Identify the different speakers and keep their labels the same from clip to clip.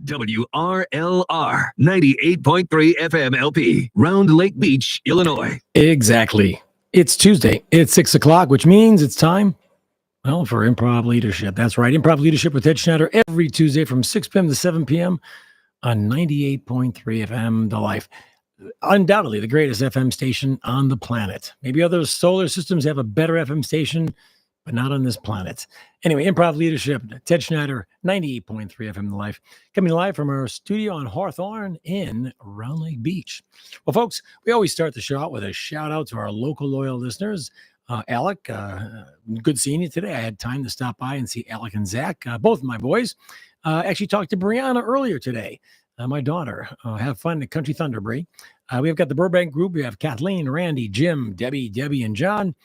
Speaker 1: WRLR 98.3 FM LP, Round Lake Beach, Illinois.
Speaker 2: Exactly. It's Tuesday. It's 6 o'clock, which means it's time, well, for Improv Leadership. That's right. Improv Leadership with Ted Schneider every Tuesday from 6 p.m. to 7 p.m. on 98.3 FM, The Life. Undoubtedly the greatest FM station on the planet. Maybe other solar systems have a better FM station, but not on this planet. Anyway, Improv Leadership, Ted Schneider, 98.3 FM The Life, coming live from our studio on Hawthorne in Round Lake Beach. Well, folks, we always start the show out with a shout out to our local loyal listeners. Alec, good seeing you today. I had time to stop by and see Alec and Zach, both of my boys. Actually talked to Brianna earlier today, my daughter. Have fun at Country Thunder, Brie. We've got the Burbank group. We have Kathleen, Randy, Jim, Debbie, and John.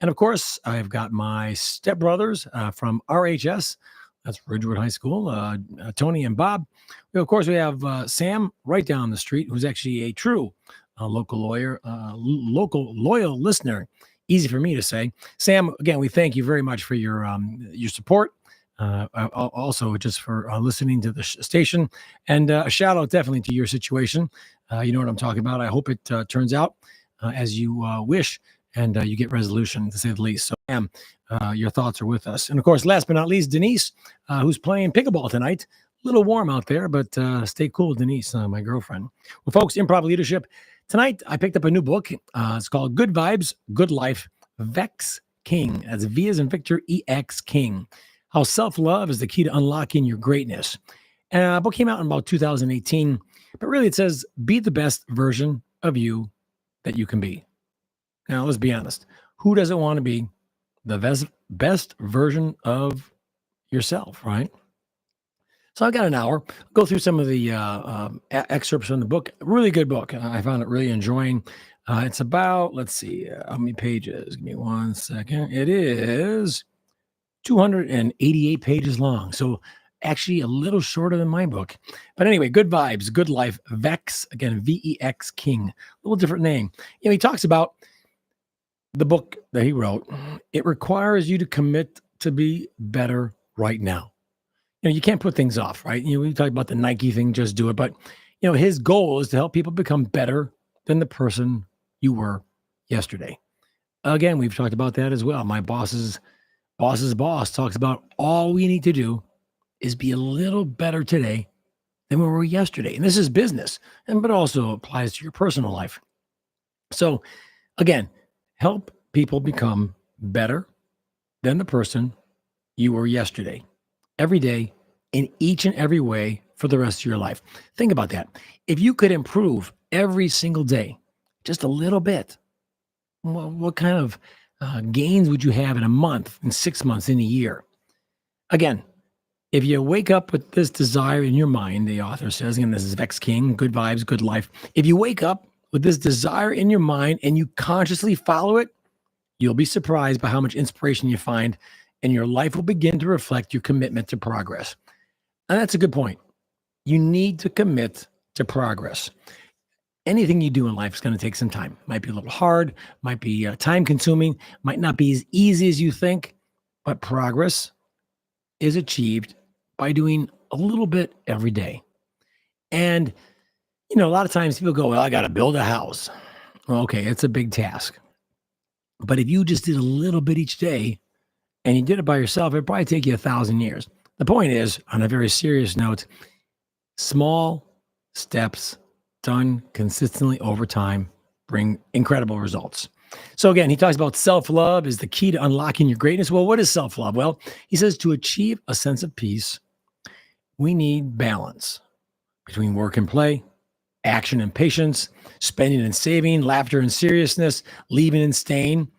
Speaker 2: And of course, I've got my stepbrothers from RHS. That's Ridgewood High School, Tony and Bob. Of course, we have Sam right down the street, who's actually a true local loyal listener. Easy for me to say. Sam, again, we thank you very much for your support. Also, just for listening to the station. And a shout out definitely to your situation. You know what I'm talking about. I hope it turns out as you wish. And you get resolution, to say the least. So, Sam, your thoughts are with us. And, of course, last but not least, Denise, who's playing pickleball tonight. A little warm out there, but stay cool, Denise, my girlfriend. Well, folks, Improv Leadership. Tonight, I picked up a new book. It's called Good Vibes, Good Life, Vex King. That's V as in Victor, E-X King. How Self-Love is the Key to Unlocking Your Greatness. And the book came out in about 2018. But really, it says, be the best version of you that you can be. Now, let's be honest. Who doesn't want to be the best version of yourself, right? So I've got an hour. I'll go through some of the excerpts from the book. Really good book. I found it really enjoying. It's about, let's see, how many pages? Give me 1 second. It is 288 pages long. So actually a little shorter than my book. But anyway, Good Vibes, Good Life, Vex, again, V-E-X King. A little different name. You know, he talks about the book that he wrote. It requires you to commit to be better right now. You know, you can't put things off, right? You know, we talk about the Nike thing, just do it. But, you know, his goal is to help people become better than the person you were yesterday. Again, we've talked about that as well. My boss's boss talks about all we need to do is be a little better today than we were yesterday. And this is business, but also applies to your personal life. So, again, help people become better than the person you were yesterday, every day, in each and every way for the rest of your life. Think about that. If you could improve every single day, just a little bit, well, what kind of gains would you have in a month, in 6 months, in a year? Again, if you wake up with this desire in your mind, the author says, and this is Vex King, Good Vibes, Good Life. If you wake up with this desire in your mind and you consciously follow it, you'll be surprised by how much inspiration you find, and your life will begin to reflect your commitment to progress. And that's a good point. You need to commit to progress. Anything you do in life is going to take some time. Might be a little hard, might be time consuming, might not be as easy as you think, but progress is achieved by doing a little bit every day. And you know, a lot of times people go, well, I got to build a house. Well, okay, it's a big task. But if you just did a little bit each day and you did it by yourself, it'd probably take you 1,000 years. The point is, on a very serious note, small steps done consistently over time bring incredible results. So again, he talks about self-love is the key to unlocking your greatness. Well, what is self-love? Well, he says to achieve a sense of peace, we need balance between work and play, action and patience, spending and saving, laughter and seriousness, leaving and staying.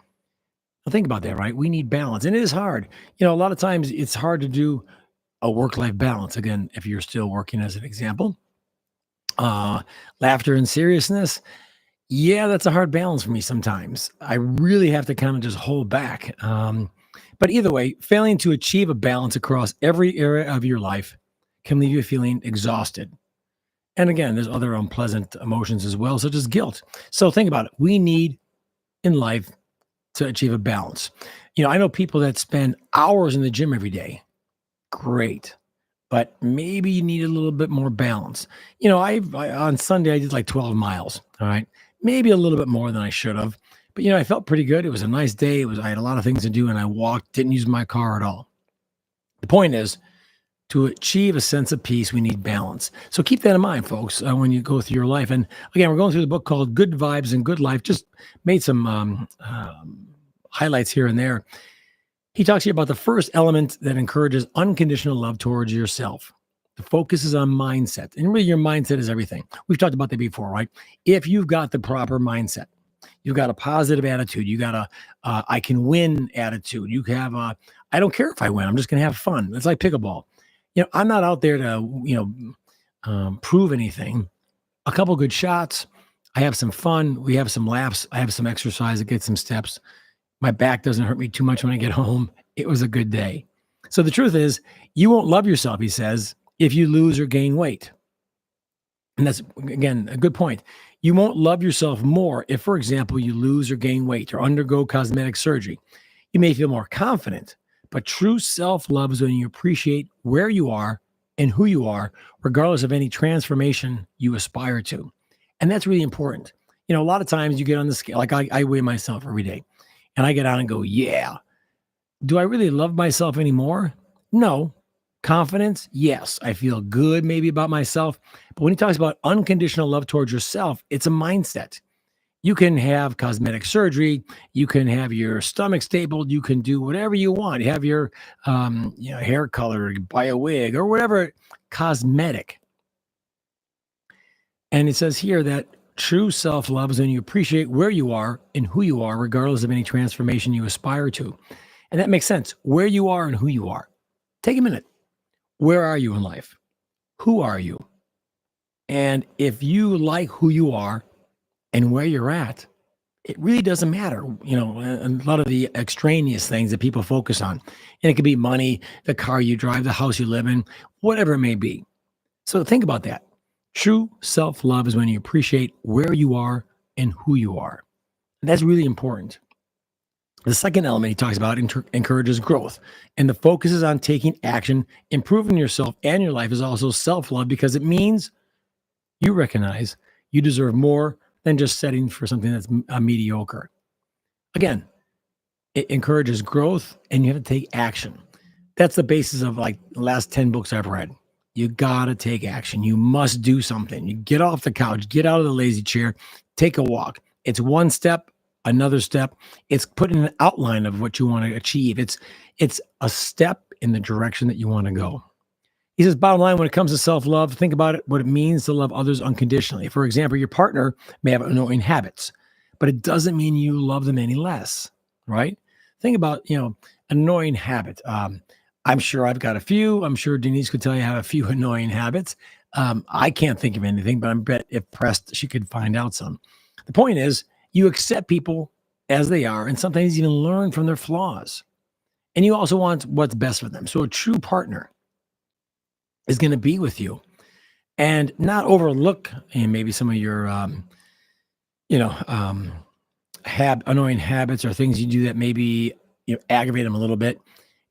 Speaker 2: Now think about that, right? We need balance. And it is hard. You know, a lot of times it's hard to do a work-life balance. Again, if you're still working as an example, laughter and seriousness. Yeah, that's a hard balance for me sometimes. I really have to kind of just hold back. But either way, failing to achieve a balance across every area of your life can leave you feeling exhausted. And again, there's other unpleasant emotions as well, such as guilt. So think about it. We need in life to achieve a balance. You know, I know people that spend hours in the gym every day. Great. but maybe you need a little bit more balance. I on Sunday I did like 12 miles. All right, maybe a little bit more than I should have, but I felt pretty good. It was a nice day. I had a lot of things to do, and I walked. Didn't use my car at all. The point is, to achieve a sense of peace, we need balance. So keep that in mind, folks, when you go through your life. And again, we're going through the book called Good Vibes and Good Life. Just made some highlights here and there. He talks to you about the first element that encourages unconditional love towards yourself. The focus is on mindset. And really, your mindset is everything. We've talked about that before, right? If you've got the proper mindset, you've got a positive attitude, you got a I can win attitude, you have a I don't care if I win, I'm just going to have fun. It's like pickleball. I'm not out there to, prove anything. A couple good shots. I have some fun. We have some laughs. I have some exercise. I get some steps. My back doesn't hurt me too much when I get home. It was a good day. So the truth is, you won't love yourself, he says, if you lose or gain weight. And that's, again, a good point. You won't love yourself more if, for example, you lose or gain weight or undergo cosmetic surgery. You may feel more confident, but true self-love is when you appreciate where you are and who you are, regardless of any transformation you aspire to. And that's really important. A lot of times you get on the scale, like I weigh myself every day, and I get on and go, yeah. Do I really love myself anymore? No. Confidence? Yes. I feel good maybe about myself. But when he talks about unconditional love towards yourself, it's a mindset. You can have cosmetic surgery. You can have your stomach stapled. You can do whatever you want. You have your hair colored, buy a wig or whatever, cosmetic. And it says here that true self-love is when you appreciate where you are and who you are, regardless of any transformation you aspire to. And that makes sense. Where you are and who you are. Take a minute. Where are you in life? Who are you? And if you like who you are and where you're at, it really doesn't matter. A lot of the extraneous things that people focus on. And it could be money, the car you drive, the house you live in, whatever it may be. So think about that. True self-love is when you appreciate where you are and who you are. And that's really important. The second element he talks about encourages growth. And the focus is on taking action, improving yourself and your life is also self-love because it means you recognize you deserve more than just setting for something that's mediocre. Again, it encourages growth and you have to take action. That's the basis of like the last 10 books I've read. You got to take action. You must do something. You get off the couch, get out of the lazy chair, take a walk. It's one step, another step. It's putting an outline of what you want to achieve. It's a step in the direction that you want to go. He says, bottom line, when it comes to self-love, think about it, what it means to love others unconditionally. For example, your partner may have annoying habits, but it doesn't mean you love them any less, right? Think about, annoying habit. I'm sure I've got a few. I'm sure Denise could tell you I have a few annoying habits. I can't think of anything, but I bet if pressed, she could find out some. The point is, you accept people as they are and sometimes even learn from their flaws. And you also want what's best for them. So a true partner is going to be with you and not overlook maybe some of your, annoying habits or things you do that maybe aggravate them a little bit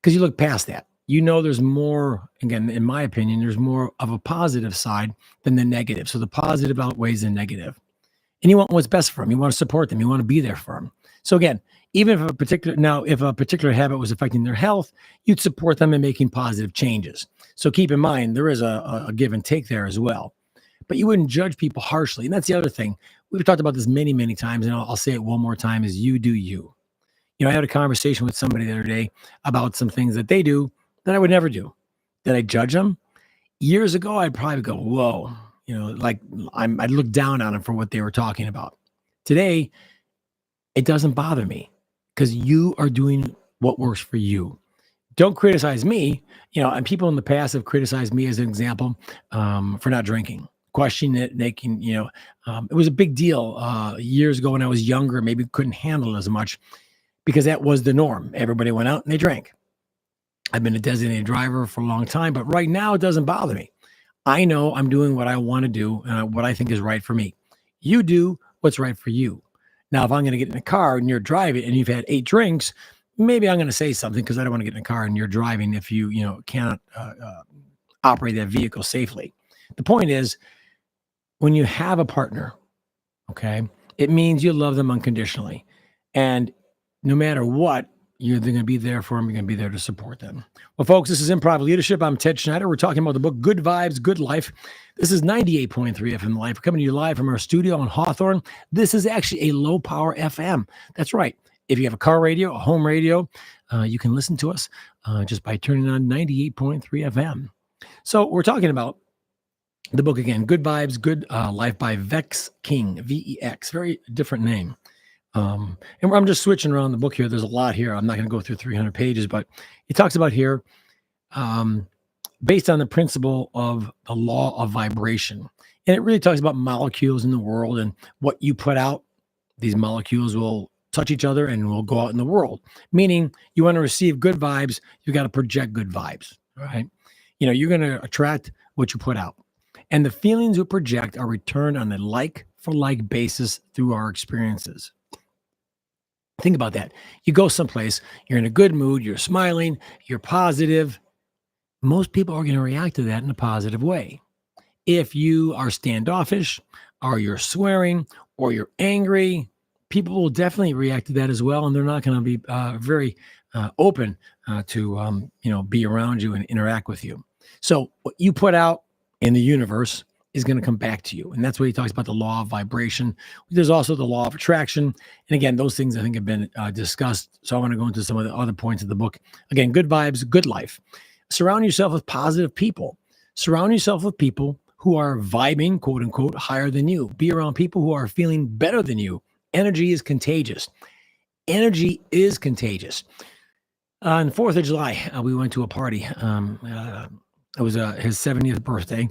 Speaker 2: because you look past that. There's more, again, in my opinion, there's more of a positive side than the negative. So the positive outweighs the negative. And you want what's best for them. You want to support them. You want to be there for them. So again, even if a particular habit was affecting their health, you'd support them in making positive changes. So keep in mind, there is a give and take there as well. But you wouldn't judge people harshly. And that's the other thing. We've talked about this many, many times, and I'll say it one more time, is you do you. I had a conversation with somebody the other day about some things that they do that I would never do. Did I judge them? Years ago, I'd probably go, whoa, I'd look down on them for what they were talking about. Today, it doesn't bother me because you are doing what works for you. Don't criticize me. And people in the past have criticized me as an example for not drinking. Questioning it, making, it was a big deal years ago when I was younger, maybe couldn't handle it as much because that was the norm. Everybody went out and they drank. I've been a designated driver for a long time, but right now it doesn't bother me. I know I'm doing what I want to do and what I think is right for me. You do what's right for you. Now, if I'm going to get in a car and you're driving and you've had 8 drinks, maybe I'm going to say something because I don't want to get in a car and you're driving if you, cannot operate that vehicle safely. The point is, when you have a partner, okay, it means you love them unconditionally. And no matter what, you're going to be there for them. You're going to be there to support them. Well, folks, this is Improv Leadership. I'm Ted Schneider. We're talking about the book, Good Vibes, Good Life. This is 98.3 FM Live. We're coming to you live from our studio on Hawthorne. This is actually a low power FM. That's right. If you have a car radio, a home radio, you can listen to us just by turning on 98.3 FM. So we're talking about the book again, Good Vibes, Good Life by Vex King, V-E-X, very different name. And I'm just switching around the book here. There's a lot here. I'm not going to go through 300 pages, but he talks about here, based on the principle of the law of vibration. And it really talks about molecules in the world, and what you put out, these molecules will touch each other and will go out in the world. Meaning, you want to receive good vibes, you got to project good vibes, right? You know, you're going to attract what you put out. And the feelings we project are returned on a like for like basis through our experiences. Think about that. You go someplace, you're in a good mood, you're smiling, you're positive. Most people are going to react to that in a positive way. If you are standoffish, or you're swearing, or you're angry, people will definitely react to that as well, and they're not going to be very open to be around you and interact with you. So what you put out in the universe is going to come back to you. And that's what he talks about, the law of vibration. There's also the law of attraction. And again, those things I think have been discussed. So I want to go into some of the other points of the book. Again, good vibes, good life. Surround yourself with positive people. Surround yourself with people who are vibing, quote unquote, higher than you. Be around people who are feeling better than you. Energy is contagious. Energy is contagious. On the 4th of July, we went to a party. It was his 70th birthday.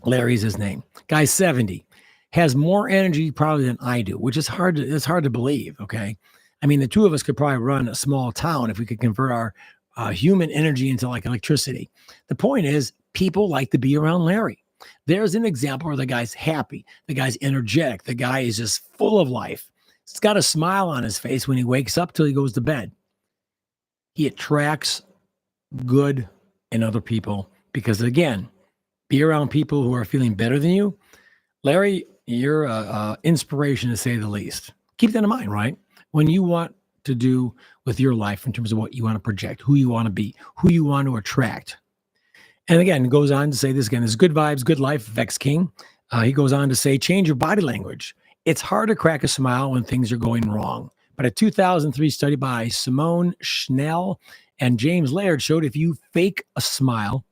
Speaker 2: Larry's his name. Guy's 70, has more energy probably than I do, which is hard to believe. Okay. I mean, the two of us could probably run a small town if we could convert our human energy into like electricity. The point is, people like to be around Larry. There's an example where the guy's happy. The guy's energetic. The guy is just full of life. He's got a smile on his face when he wakes up till he goes to bed. He attracts good in other people because, again, be around people who are feeling better than you. Larry, you're an inspiration to say the least. Keep that in mind, right? When you want to do with your life in terms of what you want to project, who you want to be, who you want to attract. And again, goes on to say this again, is Good Vibes, Good Life, Vex King. He goes on to say, change your body language. It's hard to crack a smile when things are going wrong. But a 2003 study by Simone Schnell and James Laird showed if you fake a smile,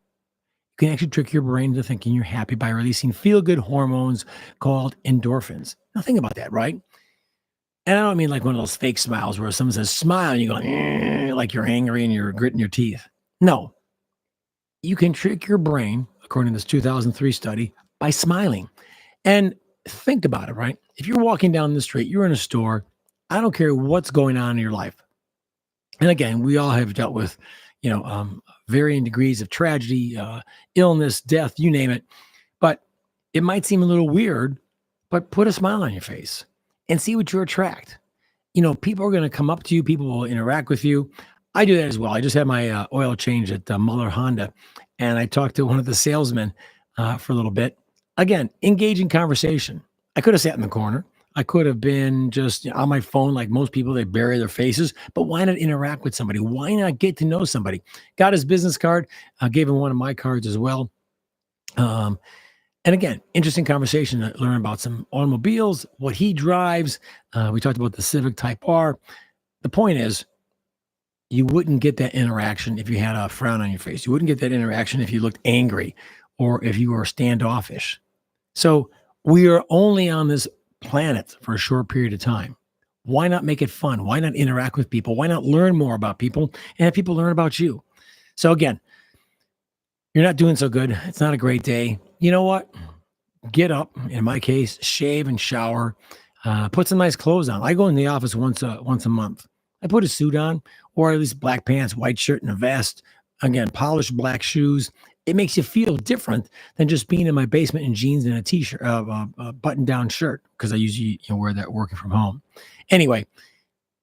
Speaker 2: you can actually trick your brain into thinking you're happy by releasing feel-good hormones called endorphins. Now think about that, right? And I don't mean like one of those fake smiles where someone says smile and you go like you're angry and you're gritting your teeth. No. You can trick your brain, according to this 2003 study, by smiling. And think about it, right? If you're walking down the street, you're in a store, I don't care what's going on in your life. And again, we all have dealt with, varying degrees of tragedy, illness, death, you name it. But it might seem a little weird, but put a smile on your face and see what you attract. People are going to come up to you. People will interact with you. I do that as well. I just had my oil change at Muller Honda, and I talked to one of the salesmen for a little bit. Again, engaging conversation. I could have sat in the corner. I could have been just on my phone like most people. They bury their faces. But why not interact with somebody? Why not get to know somebody? Got his business card. I gave him one of my cards as well. And again, interesting conversation to learn about some automobiles, what he drives. We talked about the Civic Type R. The point is, you wouldn't get that interaction if you had a frown on your face. You wouldn't get that interaction if you looked angry or if you were standoffish. So we are only on this planet for a short period of time. Why not make it fun? Why not interact with people? Why not learn more about people and have people learn about you? So again, you're not doing so good. It's not a great day. You know what? Get up. In my case, shave and shower. Put some nice clothes on. I go in the office once a month. I put a suit on, or at least black pants, white shirt, and a vest. Again, polished black shoes. It makes you feel different than just being in my basement in jeans and a t-shirt, a button-down shirt, because I usually wear that working from home. Anyway,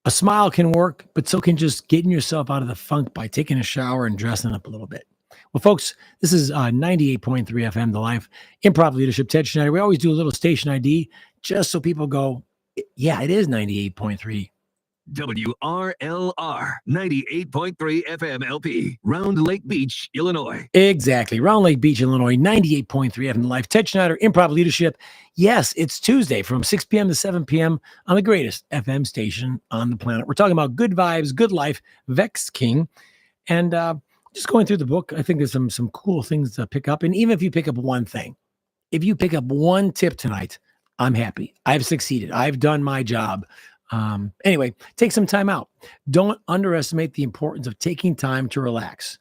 Speaker 2: a smile can work, but so can just getting yourself out of the funk by taking a shower and dressing up a little bit. Well, folks, this is 98.3 FM, The Life, Improv Leadership, Ted Schneider. We always do a little station ID just so people go, yeah, it is 98.3.
Speaker 1: WRLR 98.3 FM LP, Round Lake Beach, Illinois.
Speaker 2: Exactly. Round Lake Beach, Illinois, 98.3 FM, The Life, Ted Schneider, Improv Leadership. Yes, it's Tuesday from 6 p.m. to 7 p.m. on the greatest FM station on the planet. We're talking about good vibes, good life, Vex King. And just going through the book, I think there's some cool things to pick up. And even if you pick up one thing, if you pick up one tip tonight, I'm happy. I've succeeded. I've done my job. Anyway, take some time out. Don't underestimate the importance of taking time to relax.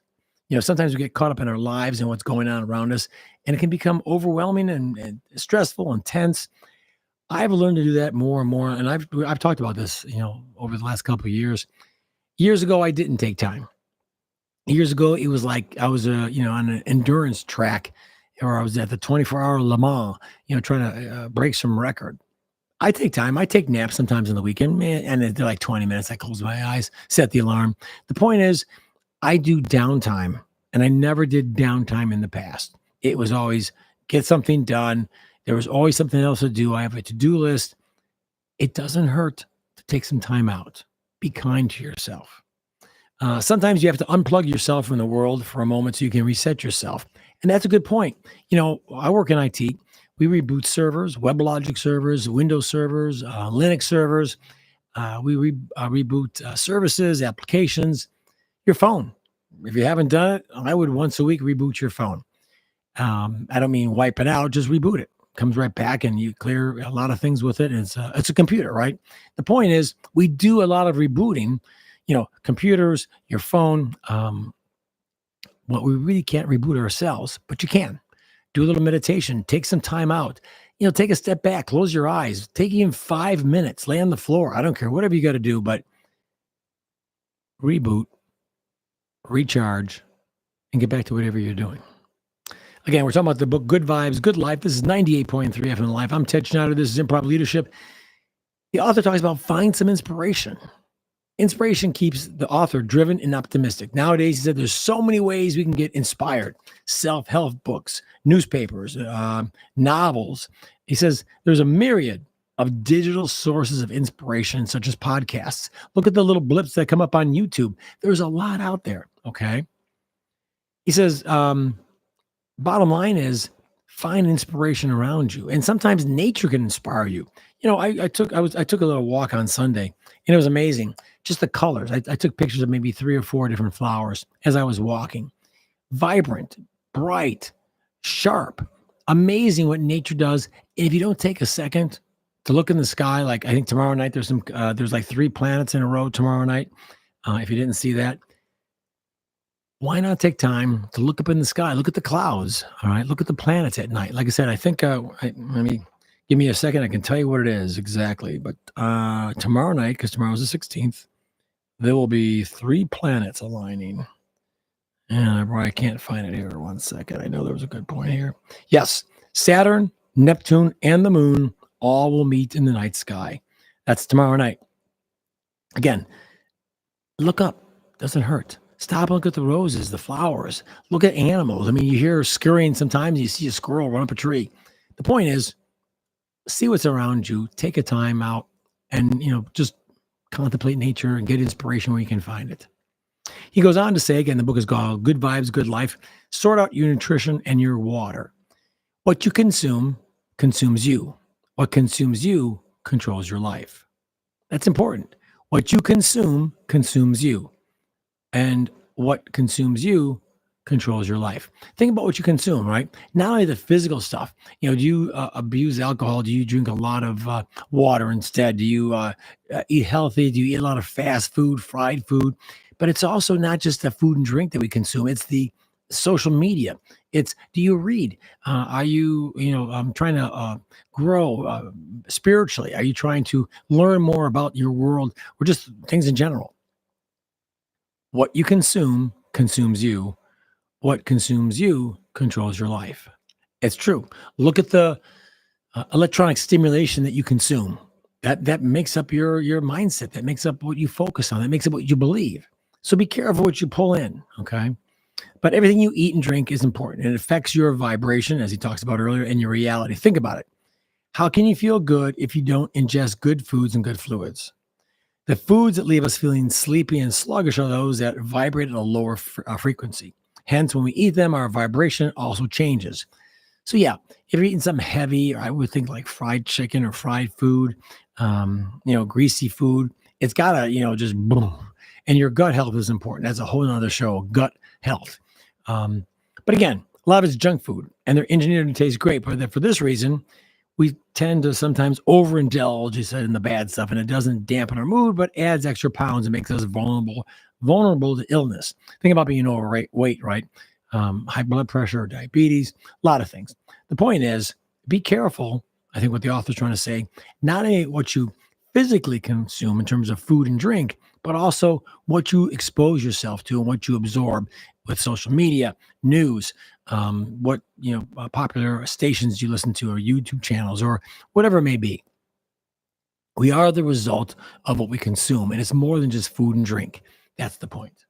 Speaker 2: Sometimes we get caught up in our lives and what's going on around us, and it can become overwhelming and stressful and tense. I've learned to do that more and more. And I've talked about this, over the last couple of years. Years ago, I didn't take time. Years ago, it was like I was, on an endurance track, or I was at the 24-hour Le Mans, trying to break some record. I take time. I take naps sometimes on the weekend, man, and they're like 20 minutes. I close my eyes, set the alarm. The point is, I do downtime, and I never did downtime in the past. It was always get something done. There was always something else to do. I have a to-do list. It doesn't hurt to take some time out. Be kind to yourself. Sometimes you have to unplug yourself from the world for a moment so you can reset yourself. And that's a good point. I work in IT. We reboot servers, WebLogic servers, Windows servers, Linux servers. We reboot services, applications, your phone. If you haven't done it, I would once a week reboot your phone. I don't mean wipe it out, just reboot it. Comes right back and you clear a lot of things with it. And it's a computer, right? The point is we do a lot of rebooting, computers, your phone. Well, we really can't reboot ourselves, but you can. Do a little meditation, take some time out, take a step back, close your eyes, take even 5 minutes, lay on the floor. I don't care, whatever you got to do, but reboot, recharge, and get back to whatever you're doing. Again, we're talking about the book, Good Vibes, Good Life. This is 98.3 FM Life. I'm Ted Schneider. This is Improv Leadership. The author talks about find some inspiration. Inspiration keeps the author driven and optimistic. Nowadays, he said there's so many ways we can get inspired. Self-help books, newspapers, novels. He says there's a myriad of digital sources of inspiration, such as podcasts. Look at the little blips that come up on YouTube. There's a lot out there, okay? He says, bottom line is find inspiration around you. And sometimes nature can inspire you. I took a little walk on Sunday, and it was amazing. Just the colors. I took pictures of maybe 3 or 4 different flowers as I was walking. Vibrant, bright, sharp, amazing what nature does. And if you don't take a second to look in the sky, like I think tomorrow night there's like 3 planets in a row tomorrow night. If you didn't see that, why not take time to look up in the sky? Look at the clouds. All right, look at the planets at night. Like I said, I think give me a second. I can tell you what it is exactly. But tomorrow night, because tomorrow's the 16th, there will be 3 planets aligning. And I can't find it here. 1 second. I know there was a good point here. Yes, Saturn, Neptune, and the moon all will meet in the night sky. That's tomorrow night. Again, look up. Doesn't hurt. Stop and look at the roses, the flowers. Look at animals. I mean, you hear scurrying sometimes. You see a squirrel run up a tree. The point is, see what's around you. Take a time out and, just contemplate nature and get inspiration where you can find it. He goes on to say, again, the book is called Good Vibes, Good Life. Sort out your nutrition and your water. What you consume consumes you. What consumes you controls your life. That's important. What you consume consumes you. And what consumes you controls your life. Think about what you consume, right? Not only the physical stuff. Do you abuse alcohol? Do you drink a lot of water instead? Do you eat healthy? Do you eat a lot of fast food, fried food? But it's also not just the food and drink that we consume. It's the social media. It's, do you read? Are you, trying to grow spiritually? Are you trying to learn more about your world or just things in general? What you consume consumes you. What consumes you controls your life. It's true. Look at the electronic stimulation that you consume. That makes up your mindset. That makes up what you focus on. That makes up what you believe. So be careful what you pull in, okay? But everything you eat and drink is important. It affects your vibration, as he talks about earlier, and your reality. Think about it. How can you feel good if you don't ingest good foods and good fluids? The foods that leave us feeling sleepy and sluggish are those that vibrate at a lower frequency. Hence, when we eat them, our vibration also changes. So yeah, if you're eating something heavy, or I would think like fried chicken or fried food, greasy food, it's gotta, just boom. And your gut health is important. That's a whole nother show, gut health. But again, a lot of it's junk food, and they're engineered to taste great. But for this reason, we tend to sometimes overindulge, you said, in the bad stuff, and it doesn't dampen our mood, but adds extra pounds and makes us vulnerable to illness. Think about being overweight, right? High blood pressure, diabetes, a lot of things. The point is, be careful. I think what the author's trying to say, not only what you physically consume in terms of food and drink, but also what you expose yourself to and what you absorb with social media, news, what popular stations you listen to, or YouTube channels, or whatever it may be. We are the result of what we consume, and it's more than just food and drink. That's the point.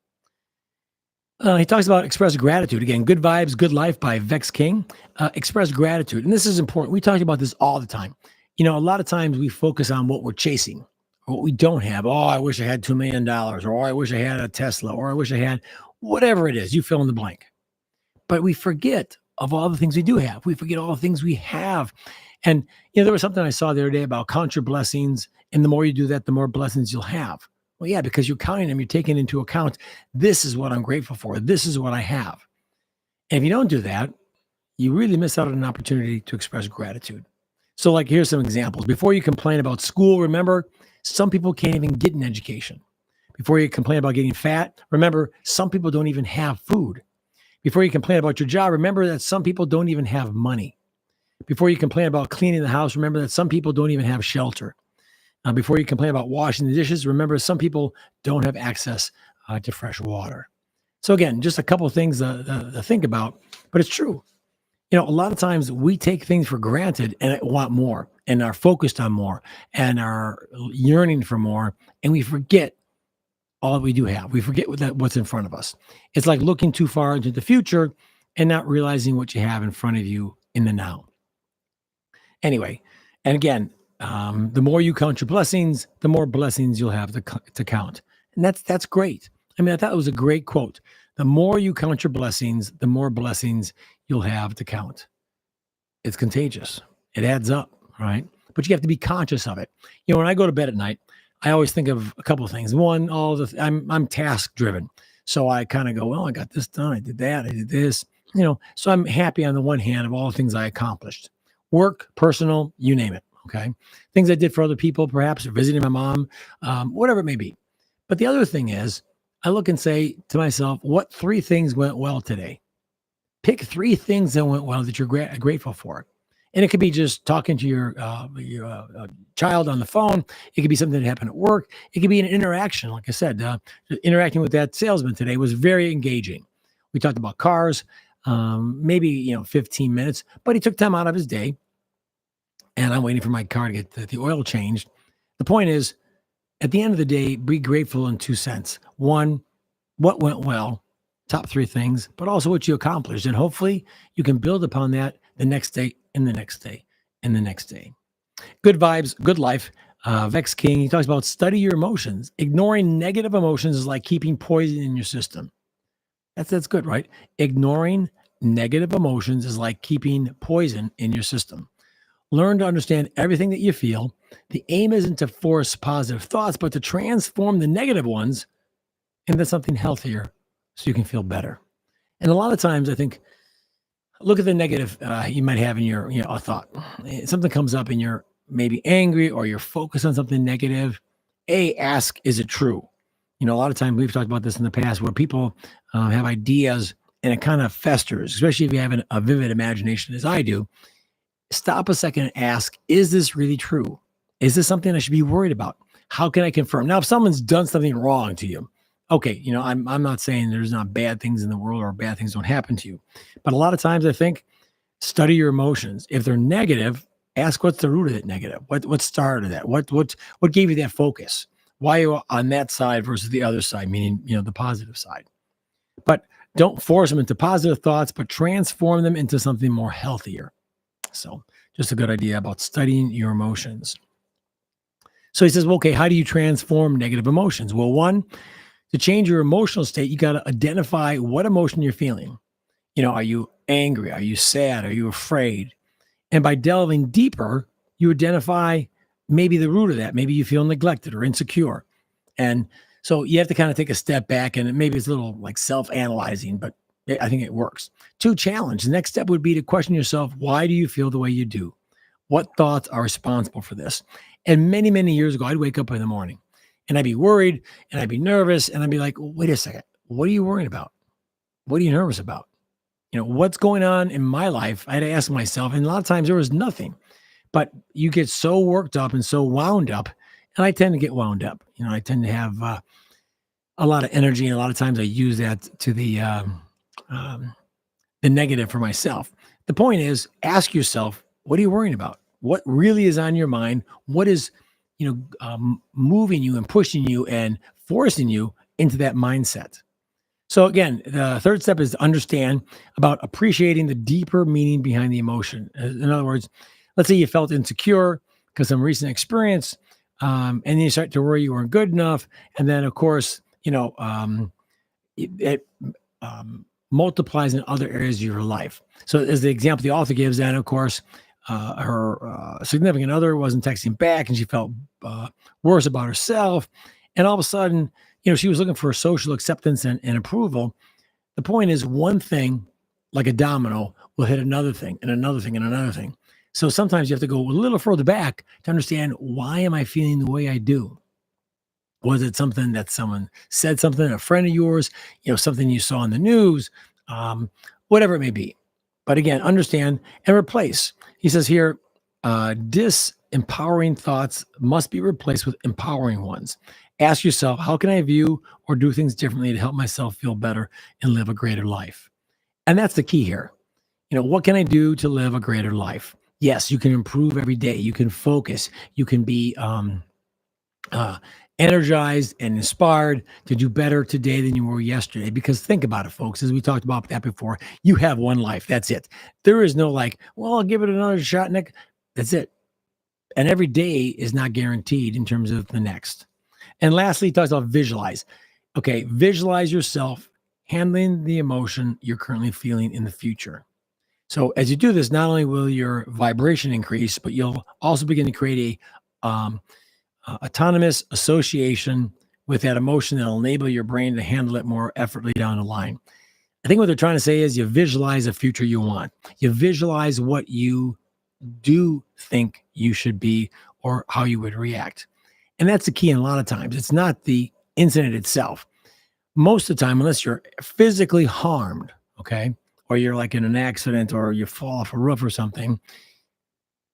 Speaker 2: He talks about express gratitude. Again, Good Vibes, Good Life by Vex King. Express gratitude. And this is important. We talk about this all the time. A lot of times we focus on what we're chasing, or what we don't have. Oh, I wish I had $2 million, or I wish I had a Tesla, or I wish I had whatever it is. You fill in the blank. But we forget of all the things we do have. We forget all the things we have. And, there was something I saw the other day about count your blessings. And the more you do that, the more blessings you'll have. Well, yeah, because you're counting them, you're taking into account, this is what I'm grateful for. This is what I have. And if you don't do that, you really miss out on an opportunity to express gratitude. So here's some examples. Before you complain about school, remember, some people can't even get an education. Before you complain about getting fat, remember, some people don't even have food. Before you complain about your job, remember that some people don't even have money. Before you complain about cleaning the house, remember that some people don't even have shelter. Before you complain about washing the dishes, remember some people don't have access to fresh water. So again, just a couple of things to think about, but it's true. A lot of times we take things for granted and want more, and are focused on more, and are yearning for more, and we forget all that we do have. We forget what's in front of us. It's like looking too far into the future and not realizing what you have in front of you in the now. Anyway, and again, the more you count your blessings, the more blessings you'll have to count. And that's great. I mean, I thought it was a great quote. The more you count your blessings, the more blessings you'll have to count. It's contagious. It adds up, right? But you have to be conscious of it. When I go to bed at night, I always think of a couple of things. One, I'm task driven. So I kind of go, well, I got this done. I did that. I did this, so I'm happy on the one hand of all the things I accomplished. Work, personal, you name it. Okay. Things I did for other people, perhaps visiting my mom, whatever it may be. But the other thing is, I look and say to myself, what 3 things went well today? Pick 3 things that went well that you're grateful for. And it could be just talking to your child on the phone. It could be something that happened at work. It could be an interaction. Like I said, interacting with that salesman today was very engaging. We talked about cars, maybe 15 minutes, but he took time out of his day. And I'm waiting for my car to get the oil changed. The point is, at the end of the day, be grateful in 2 cents. 1, what went well, top 3 things, but also what you accomplished. And hopefully you can build upon that the next day, and the next day, and the next day. Good Vibes, Good Life. Vex King, he talks about study your emotions. Ignoring negative emotions is like keeping poison in your system. That's good, right? Ignoring negative emotions is like keeping poison in your system. Learn to understand everything that you feel. The aim isn't to force positive thoughts, but to transform the negative ones into something healthier so you can feel better. And a lot of times I think, look at the negative you might have in your a thought. Something comes up and you're maybe angry or you're focused on something negative. Ask, is it true? A lot of times we've talked about this in the past where people have ideas and it kind of festers, especially if you have a vivid imagination as I do. Stop a second and ask, is this really true? Is this something I should be worried about? How can I confirm? Now, if someone's done something wrong to you, okay, I'm not saying there's not bad things in the world or bad things don't happen to you. But a lot of times I think, study your emotions. If they're negative, ask what's the root of it negative? What started that? What gave you that focus? Why are you on that side versus the other side, meaning, the positive side? But Don't force them into positive thoughts, but transform them into something more healthier. So just a good idea about studying your emotions. So he says, well, okay, how do you transform negative emotions? Well, one, to change your emotional state, you got to identify what emotion you're feeling. Are you angry? Are you sad? Are you afraid? And by delving deeper, you identify maybe the root of that. Maybe you feel neglected or insecure. And so you have to kind of take a step back, and maybe it's a little like self-analyzing, but I think it works. 2, challenge. The next step would be to question yourself, why do you feel the way you do? What thoughts are responsible for this? And many, many years ago, I'd wake up in the morning and I'd be worried and I'd be nervous and I'd be like, wait a second, what are you worried about? What are you nervous about? What's going on in my life? I had to ask myself, and a lot of times there was nothing, but you get so worked up and so wound up, and I tend to get wound up. I tend to have a lot of energy, and a lot of times I use that to the negative for myself. The point is, ask yourself, what are you worrying about? What really is on your mind? What is, moving you and pushing you and forcing you into that mindset? So again, the third step is to understand about appreciating the deeper meaning behind the emotion. In other words, let's say you felt insecure because some recent experience, and then you start to worry you weren't good enough. And then, of course, it multiplies in other areas of your life. So as the example the author gives, then, of course, her significant other wasn't texting back, and she felt worse about herself. And all of a sudden, she was looking for social acceptance and approval. The point is, one thing, like a domino, will hit another thing and another thing and another thing. So sometimes you have to go a little further back to understand, why am I feeling the way I do? Was it something that someone said, something, a friend of yours, something you saw in the news, whatever it may be. But again, understand and replace. He says here, disempowering thoughts must be replaced with empowering ones. Ask yourself, how can I view or do things differently to help myself feel better and live a greater life? And that's the key here. What can I do to live a greater life? Yes, you can improve every day. You can focus. You can be energized and inspired to do better today than you were yesterday. Because think about it, folks, as we talked about that before, you have one life. That's it. There is no I'll give it another shot, Nick. That's it. And every day is not guaranteed in terms of the next. And lastly, he talks about visualize. Okay, visualize yourself handling the emotion you're currently feeling in the future. So as you do this, not only will your vibration increase, but you'll also begin to create a autonomous association with that emotion that will enable your brain to handle it more effortlessly down the line. I think what they're trying to say is you visualize a future you want. You visualize what you do think you should be or how you would react. And that's the key. And a lot of times it's not the incident itself. Most of the time, unless you're physically harmed, okay, or you're like in an accident or you fall off a roof or something,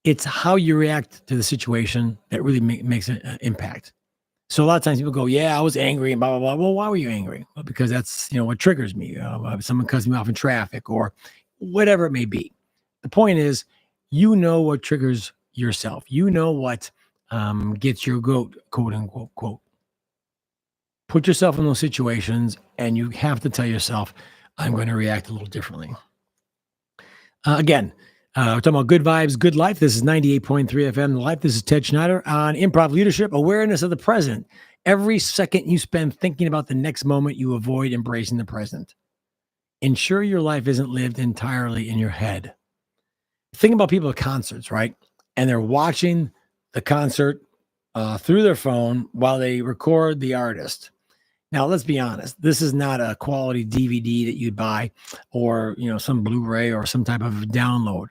Speaker 2: it's how you react to the situation that really makes an impact. So a lot of times people go, yeah, I was angry and blah, blah, blah. Well, why were you angry? Well, because that's, what triggers me. Someone cuts me off in traffic or whatever it may be. The point is, what triggers yourself. What gets your goat, quote unquote, quote. Put yourself in those situations and you have to tell yourself, I'm going to react a little differently. Again, we're talking about good vibes, good life. This is 98.3 FM Life. This is Ted Schneider on Improv Leadership, awareness of the present. Every second you spend thinking about the next moment, you avoid embracing the present. Ensure your life isn't lived entirely in your head. Think about people at concerts, right? And they're watching the concert through their phone while they record the artist. Now, let's be honest. This is not a quality DVD that you'd buy or, some Blu-ray or some type of download.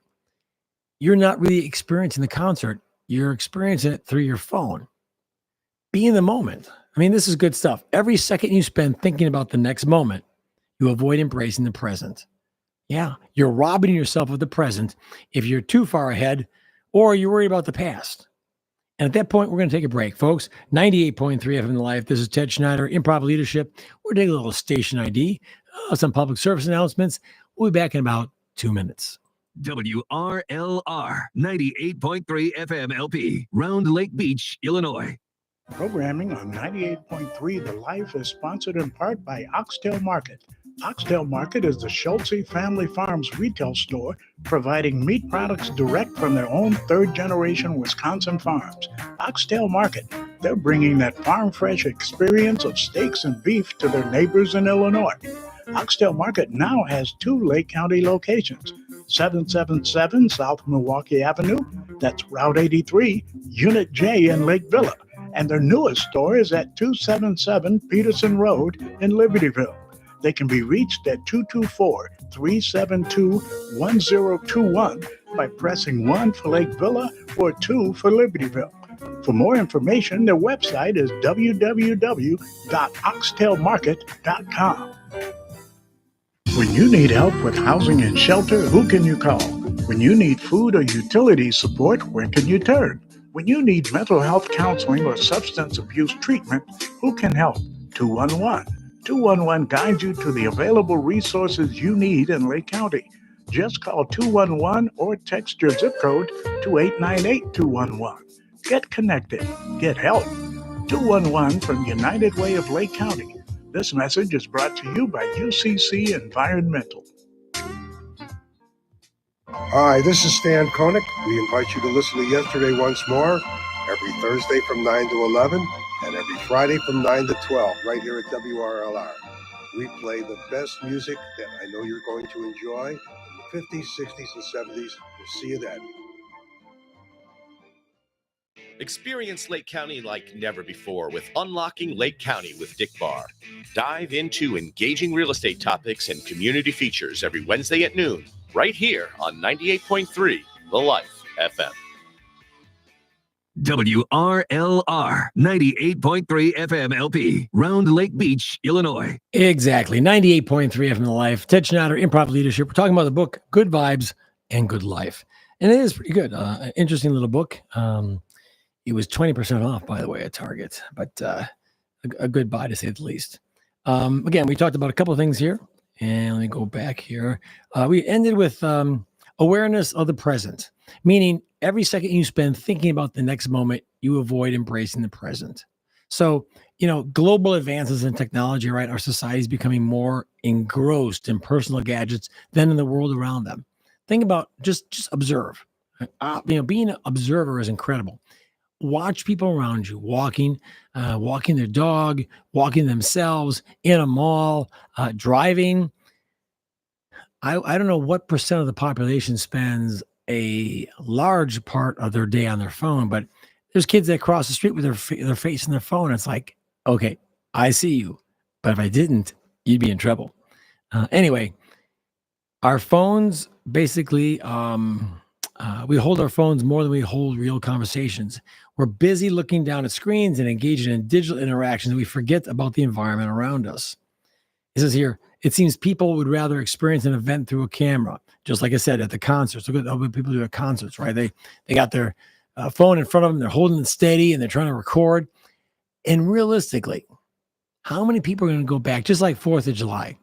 Speaker 2: You're not really experiencing the concert. You're experiencing it through your phone. Be in the moment. This is good stuff. Every second you spend thinking about the next moment, you avoid embracing the present. Yeah, you're robbing yourself of the present if you're too far ahead or you're worried about the past. And at that point, we're going to take a break, folks. 98.3 FM Life. This is Ted Schneider, Improv Leadership. We're taking a little station ID, some public service announcements. We'll be back in about 2 minutes.
Speaker 1: WRLR 98.3 FM LP, Round Lake Beach, Illinois.
Speaker 3: Programming on 98.3 The Life is sponsored in part by Oxtail Market. Oxtail Market is the Schultze Family Farms retail store providing meat products direct from their own third-generation Wisconsin farms. Oxtail Market, they're bringing that farm-fresh experience of steaks and beef to their neighbors in Illinois. Oxtail Market now has 2 Lake County locations, 777 South Milwaukee Avenue, that's Route 83, Unit J in Lake Villa, and their newest store is at 277 Peterson Road in Libertyville. They can be reached at 224-372-1021 by pressing 1 for Lake Villa or 2 for Libertyville. For more information, their website is www.oxtailmarket.com. When you need help with housing and shelter, who can you call? When you need food or utility support, where can you turn? When you need mental health counseling or substance abuse treatment, who can help? 211. 211 guides you to the available resources you need in Lake County. Just call 211 or text your zip code to 898-211. Get connected. Get help. 211 from United Way of Lake County. This message is brought to you by UCC Environmental.
Speaker 4: Hi, this is Stan Koenig. We invite you to listen to Yesterday Once More every Thursday from 9 to 11 and every Friday from 9 to 12 right here at WRLR. We play the best music that I know you're going to enjoy in the 50s, 60s, and 70s. We'll see you then.
Speaker 5: Experience Lake County like never before with Unlocking Lake County with Dick Barr. Dive into engaging real estate topics and community features every Wednesday at noon, right here on 98.3 The Life FM.
Speaker 1: WRLR 98.3 FM LP, Round Lake Beach, Illinois.
Speaker 2: Exactly. 98.3 FM The Life. Ted Schneider, Improv Leadership. We're talking about the book, Good Vibes and Good Life. And it is pretty good. An interesting little book. It was 20% off, by the way, at Target, but a good buy to say the least. Again, we talked about a couple of things here, and let me go back here. We ended with awareness of the present, meaning every second you spend thinking about the next moment, you avoid embracing the present. So, global advances in technology, right? Our society is becoming more engrossed in personal gadgets than in the world around them. Think about just observe. Being an observer is incredible. Watch people around you walking their dog, walking themselves in a mall, driving. I don't know what percent of the population spends a large part of their day on their phone, but there's kids that cross the street with their face in their phone. It's like, okay, I see you, but if I didn't, you'd be in trouble. Anyway, our phones basically, we hold our phones more than we hold real conversations. We're busy looking down at screens and engaging in digital interactions. We forget about the environment around us. It says here, it seems people would rather experience an event through a camera. Just like I said, at the concerts. Look at what people do at concerts, right? They got their phone in front of them. They're holding it steady and they're trying to record. And realistically, how many people are going to go back? Just like 4th of July.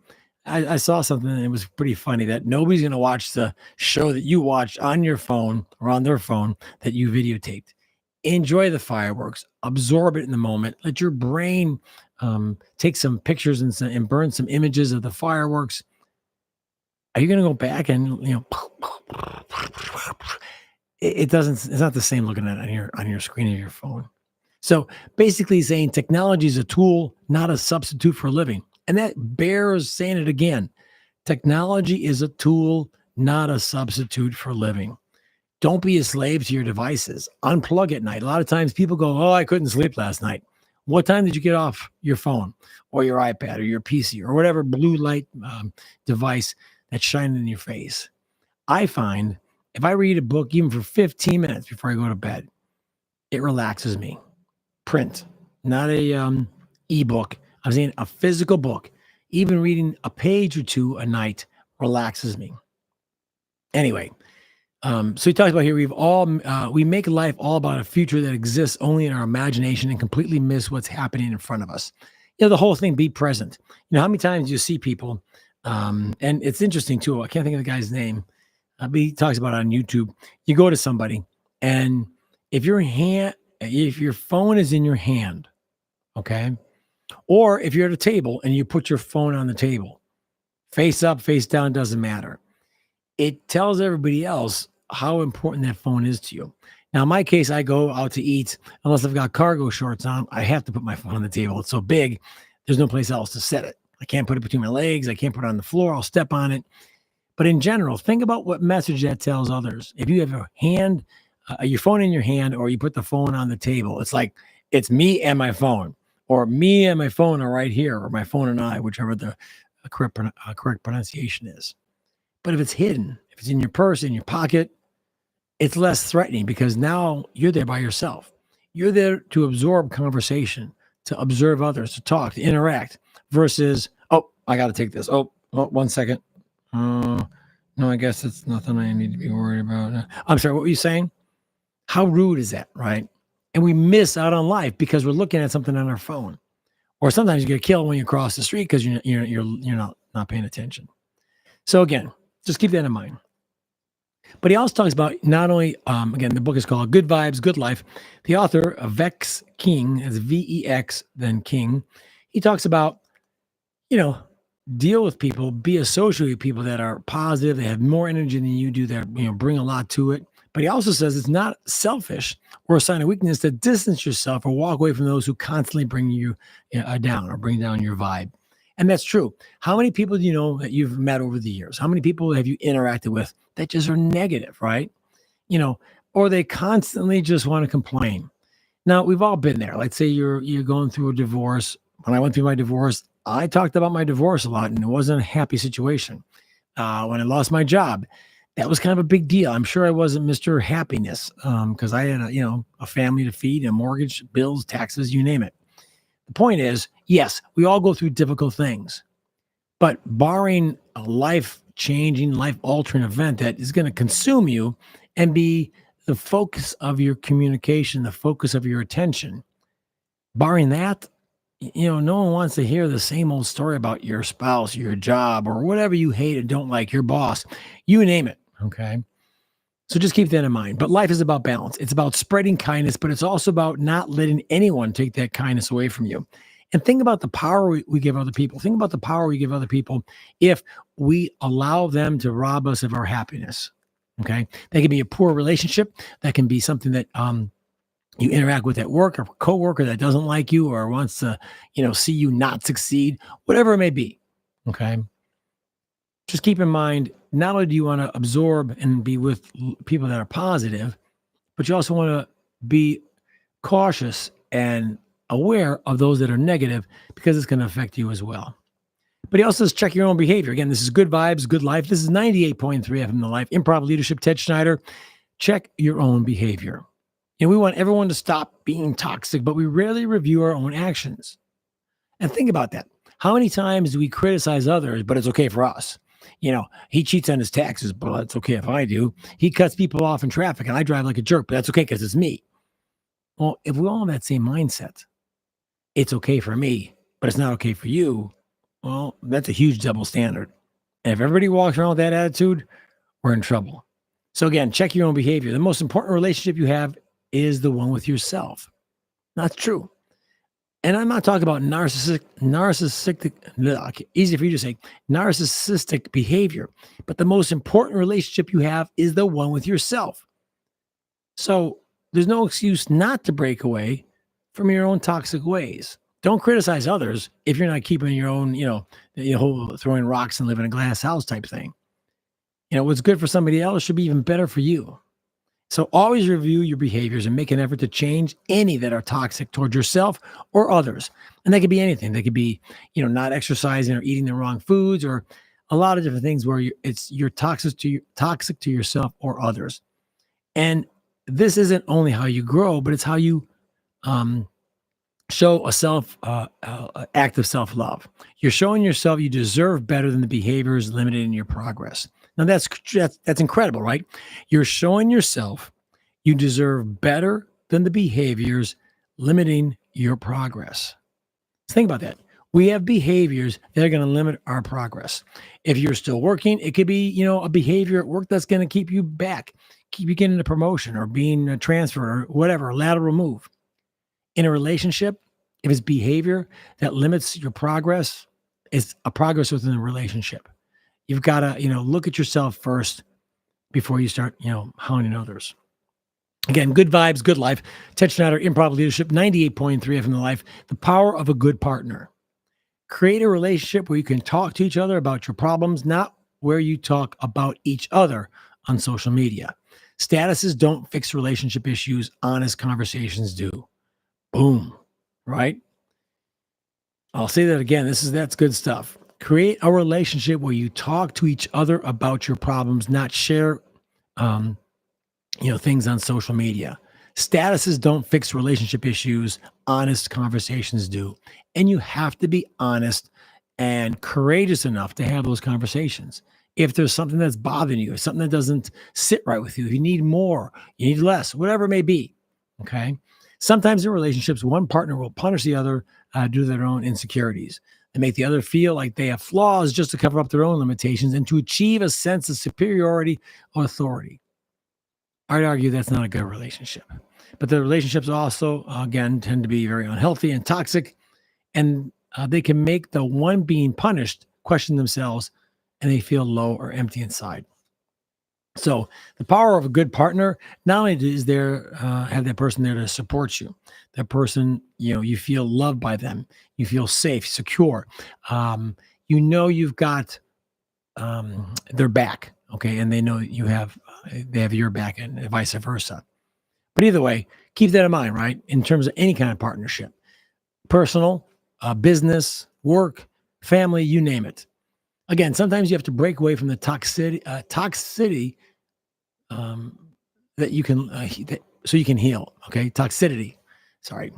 Speaker 2: I saw something and it was pretty funny that nobody's going to watch the show that you watched on your phone or on their phone that you videotaped. Enjoy the fireworks, absorb it in the moment. Let your brain take some pictures and burn some images of the fireworks. Are you going to go back and, it's not the same looking at it on your screen of your phone. So basically saying technology is a tool, not a substitute for living. And that bears saying it again. Technology is a tool, not a substitute for living. Don't be a slave to your devices. Unplug at night. A lot of times people go, oh, I couldn't sleep last night. What time did you get off your phone or your iPad or your PC or whatever blue light device that's shining in your face? I find if I read a book even for 15 minutes before I go to bed, it relaxes me. Print, not a ebook. I'm saying a physical book. Even reading a page or two a night relaxes me. Anyway, so he talks about here, we make life all about a future that exists only in our imagination and completely miss what's happening in front of us. The whole thing, be present. How many times do you see people, and it's interesting too, I can't think of the guy's name, but he talks about it on YouTube. You go to somebody, and if your if your phone is in your hand, okay, or if you're at a table and you put your phone on the table, face up, face down, doesn't matter. It tells everybody else how important that phone is to you. Now, in my case, I go out to eat. Unless I've got cargo shorts on, I have to put my phone on the table. It's so big, there's no place else to set it. I can't put it between my legs. I can't put it on the floor. I'll step on it. But in general, think about what message that tells others. If you have your phone in your hand, or you put the phone on the table, it's like, it's me and my phone, or me and my phone are right here, or my phone and I, whichever the correct pronunciation is. But if it's hidden, if it's in your purse, in your pocket, it's less threatening, because now you're there by yourself. You're there to absorb conversation, to observe others, to talk, to interact, versus, oh, I got to take this. Oh, 1 second. No, I guess it's nothing I need to be worried about. I'm sorry, what were you saying? How rude is that, right? And we miss out on life because we're looking at something on our phone. Or sometimes you get killed when you cross the street because you're not paying attention. So again, just keep that in mind. But he also talks about not only, again, the book is called Good Vibes, Good Life. The author, Vex King, is Vex, then King. He talks about, deal with people, be associated with people that are positive, they have more energy than you do, that, bring a lot to it. But he also says it's not selfish or a sign of weakness to distance yourself or walk away from those who constantly bring you down or bring down your vibe. And that's true. How many people do you know that you've met over the years? How many people have you interacted with that just are negative, right? Or they constantly just want to complain. Now, we've all been there. Let's say you're going through a divorce. When I went through my divorce, I talked about my divorce a lot, and it wasn't a happy situation. When I lost my job, that was kind of a big deal. I'm sure I wasn't Mr. Happiness because I had a family to feed, a mortgage, bills, taxes, you name it. The point is, yes, we all go through difficult things, but barring a life-changing, life-altering event that is going to consume you and be the focus of your communication, the focus of your attention, barring that, no one wants to hear the same old story about your spouse, your job, or whatever you hate and don't like, your boss, you name it, okay? So just keep that in mind. But life is about balance. It's about spreading kindness, but it's also about not letting anyone take that kindness away from you. And think about the power we give other people. Think about the power we give other people if we allow them to rob us of our happiness, okay? That can be a poor relationship. That can be something that you interact with at work, or a coworker that doesn't like you or wants to, see you not succeed, whatever it may be, okay? Just keep in mind, not only do you want to absorb and be with people that are positive, but you also want to be cautious and aware of those that are negative, because it's going to affect you as well. But he also says, check your own behavior. Again, this is Good Vibes, Good Life. This is 98.3 FM The Life. Improv Leadership, Ted Schneider. Check your own behavior. We want everyone to stop being toxic, but we rarely review our own actions. And think about that. How many times do we criticize others, but it's okay for us? He cheats on his taxes, but it's okay if I do. He cuts people off in traffic and I drive like a jerk, but that's okay because it's me. Well, if we all have that same mindset, it's okay for me, but it's not okay for you. Well, that's a huge double standard. And if everybody walks around with that attitude, we're in trouble. So again, check your own behavior. The most important relationship you have is the one with yourself. That's true. And I'm not talking about narcissistic, easy for you to say, narcissistic behavior. But the most important relationship you have is the one with yourself. So there's no excuse not to break away from your own toxic ways. Don't criticize others if you're not keeping your own, the whole throwing rocks and living in a glass house type thing. What's good for somebody else should be even better for you. So always review your behaviors and make an effort to change any that are toxic towards yourself or others. And that could be anything. That could be, not exercising or eating the wrong foods, or a lot of different things where you're toxic to yourself or others. And this isn't only how you grow, but it's how you show a act of self-love. You're showing yourself you deserve better than the behaviors limiting your progress. Now that's incredible, right? You're showing yourself you deserve better than the behaviors limiting your progress. Think about that. We have behaviors that are going to limit our progress. If you're still working, it could be, a behavior at work that's going to keep you back, keep you getting a promotion or being transferred or whatever, a lateral move. In a relationship, if it's behavior that limits your progress, it's a progress within the relationship. You've got to, look at yourself first before you start, hounding others. Again, good vibes, good life. Ted Schneider, Improv Leadership, 98.3 FM The Life. The power of a good partner. Create a relationship where you can talk to each other about your problems, not where you talk about each other on social media. Statuses don't fix relationship issues. Honest conversations do. Boom. Right? I'll say that again. That's good stuff. Create a relationship where you talk to each other about your problems, not share things on social media. Statuses don't fix relationship issues. Honest conversations do. And you have to be honest and courageous enough to have those conversations. If there's something that's bothering you, something that doesn't sit right with you, if you need more, you need less, whatever it may be. Okay. Sometimes in relationships, one partner will punish the other due to their own insecurities. They make the other feel like they have flaws just to cover up their own limitations and to achieve a sense of superiority or authority. I'd argue that's not a good relationship. But the relationships also, again, tend to be very unhealthy and toxic, and they can make the one being punished question themselves, and they feel low or empty inside. So the power of a good partner, not only is there have that person there to support you, that person, you feel loved by them, you feel safe, secure, you've got their back, okay, and they know they have your back, and vice versa. But either way, keep that in mind, right? In terms of any kind of partnership, personal, business, work, family, you name it. Again, sometimes you have to break away from the toxicity that you can, so you can heal. Okay, toxicity. Sorry.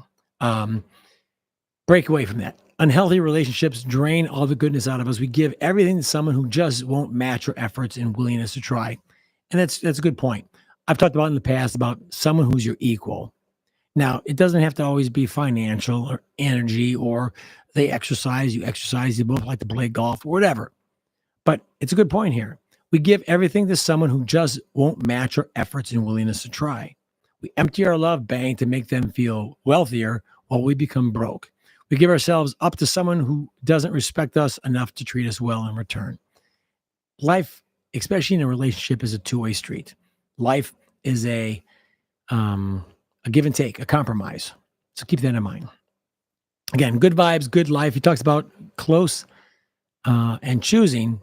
Speaker 2: Break away from that. Unhealthy relationships drain all the goodness out of us. We give everything to someone who just won't match our efforts and willingness to try. And that's a good point. I've talked about in the past about someone who's your equal. Now, it doesn't have to always be financial or energy, or they exercise, you both like to play golf, or whatever. But it's a good point here. We give everything to someone who just won't match our efforts and willingness to try. We empty our love bank to make them feel wealthier while we become broke. We give ourselves up to someone who doesn't respect us enough to treat us well in return. Life, especially in a relationship, is a two-way street. Life is a give and take, a compromise. So keep that in mind. Again, good vibes, good life. He talks about close and choosing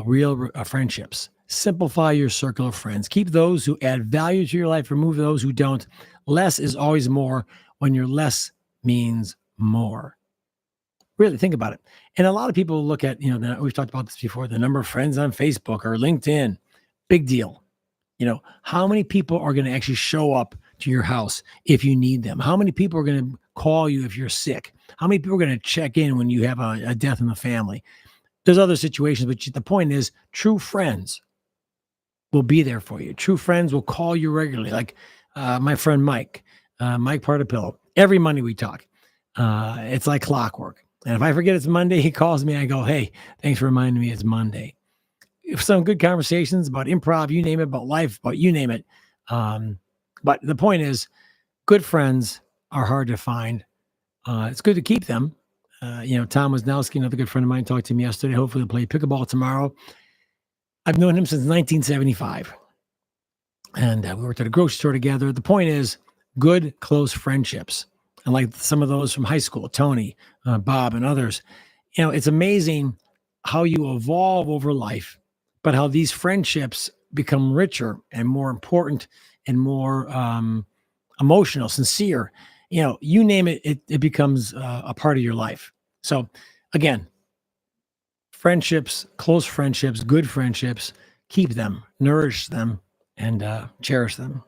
Speaker 2: real friendships. Simplify your circle of friends. Keep those who add value to your life. Remove those who don't. Less is always more when your less means more. Really think about it. And a lot of people look at, we've talked about this before, the number of friends on Facebook or LinkedIn. Big deal. How many people are going to actually show up to your house if you need them? How many people are going to call you if you're sick? How many people are going to check in when you have a death in the family? There's other situations, but the point is, true friends will be there for you. True friends will call you regularly. Like my friend Mike Partapillo. Every Monday we talk. It's like clockwork. And if I forget it's Monday, he calls me. I go, hey, thanks for reminding me it's Monday. Some good conversations about improv, you name it, about life, about you name it. But the point is, good friends are hard to find. It's good to keep them. Tom Wisnowski, another good friend of mine, talked to me yesterday. Hopefully he'll play pickleball tomorrow. I've known him since 1975. And we worked at a grocery store together. The point is, good, close friendships. And like some of those from high school, Tony, Bob, and others, it's amazing how you evolve over life, but how these friendships become richer and more important and more emotional, sincere. You name it, it becomes a part of your life. So again, friendships, close friendships, good friendships, keep them, nourish them, and cherish them.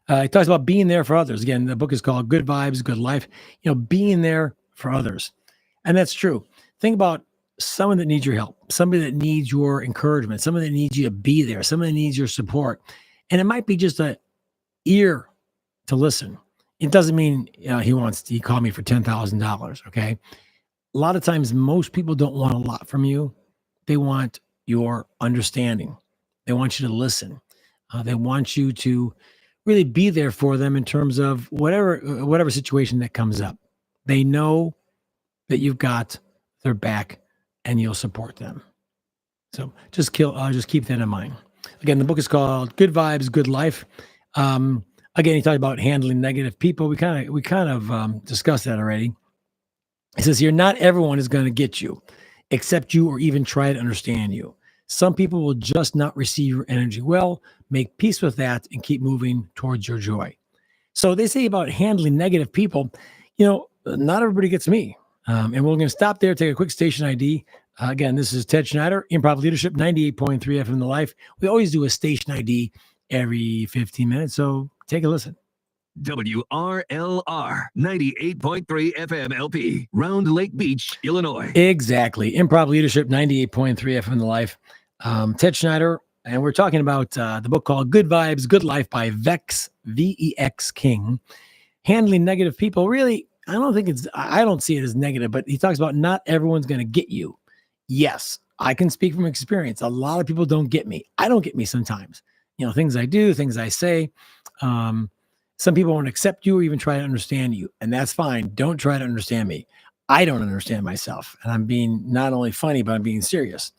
Speaker 2: He talks about being there for others. Again, the book is called Good Vibes, Good Life. Being there for others. And that's true. Think about someone that needs your help, somebody that needs your encouragement, someone that needs you to be there, someone that needs your support. And it might be just an ear to listen. It doesn't mean he called me for $10,000. Okay. A lot of times, most people don't want a lot from you. They want your understanding. They want you to listen. They want you to really be there for them in terms of whatever situation that comes up. They know that you've got their back and you'll support them. So just keep that in mind. Again, the book is called Good Vibes, Good Life. Again, he talked about handling negative people. We kind of discussed that already. He says here, not everyone is going to get you, accept you, or even try to understand you. Some people will just not receive your energy well. Make peace with that and keep moving towards your joy. So they say about handling negative people, not everybody gets me. And we're going to stop there, take a quick station ID. Again, this is Ted Schneider, Improv Leadership, 98.3 FM The Life. We always do a station ID every 15 minutes, so take a listen.
Speaker 1: WRLR 98.3 FM LP, Round Lake Beach, Illinois.
Speaker 2: Exactly. Improv Leadership, 98.3 FM The Life. Ted Schneider, and we're talking about the book called Good Vibes, Good Life by Vex, V-E-X King. Handling negative people, really, I don't see it as negative, but he talks about not everyone's going to get you. Yes, I can speak from experience. A lot of people don't get me. I don't get me sometimes. Things I do, things I say. Some people won't accept you or even try to understand you, and that's fine. Don't try to understand me. I don't understand myself, and I'm being not only funny, but I'm being serious.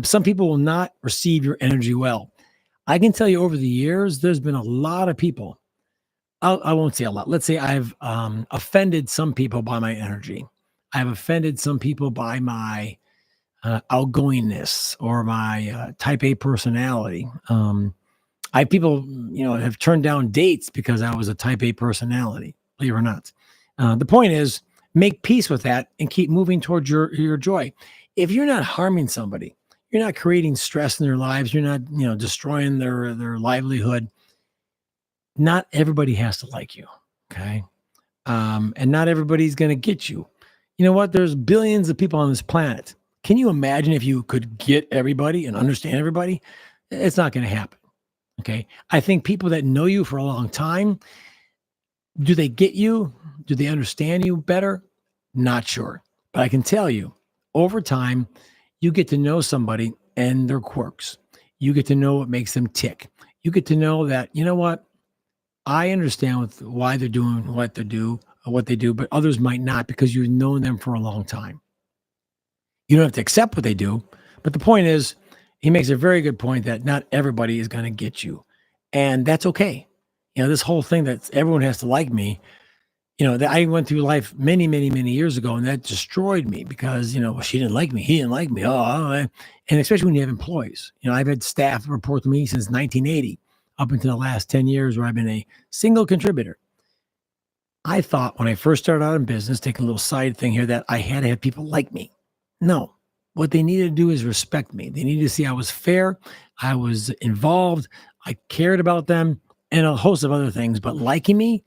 Speaker 2: Some people will not receive your energy well. I can tell you over the years, there's been a lot of people. I won't say a lot. Let's say I've offended some people by my energy. I've offended some people by my outgoingness or my type A personality. People, have turned down dates because I was a type A personality, believe it or not. The point is, make peace with that and keep moving towards your joy. If you're not harming somebody, you're not creating stress in their lives, you're not, destroying their livelihood. Not everybody has to like you, okay? And not everybody's going to get you. You know what? There's billions of people on this planet. Can you imagine if you could get everybody and understand everybody? It's not going to happen. Okay. I think people that know you for a long time, do they get you? Do they understand you better? Not sure. But I can tell you, over time, you get to know somebody and their quirks. You get to know what makes them tick. You get to know that, I understand why they're doing what they do, but others might not because you've known them for a long time. You don't have to accept what they do, but the point is, he makes a very good point that not everybody is going to get you, and that's okay. This whole thing that everyone has to like me, that I went through life many, many, many years ago, and that destroyed me because, she didn't like me. He didn't like me. And especially when you have employees, I've had staff report to me since 1980 up until the last 10 years where I've been a single contributor. I thought when I first started out in business, taking a little side thing here, that I had to have people like me. No, what they needed to do is respect me. They needed to see I was fair. I was involved. I cared about them and a host of other things, but liking me,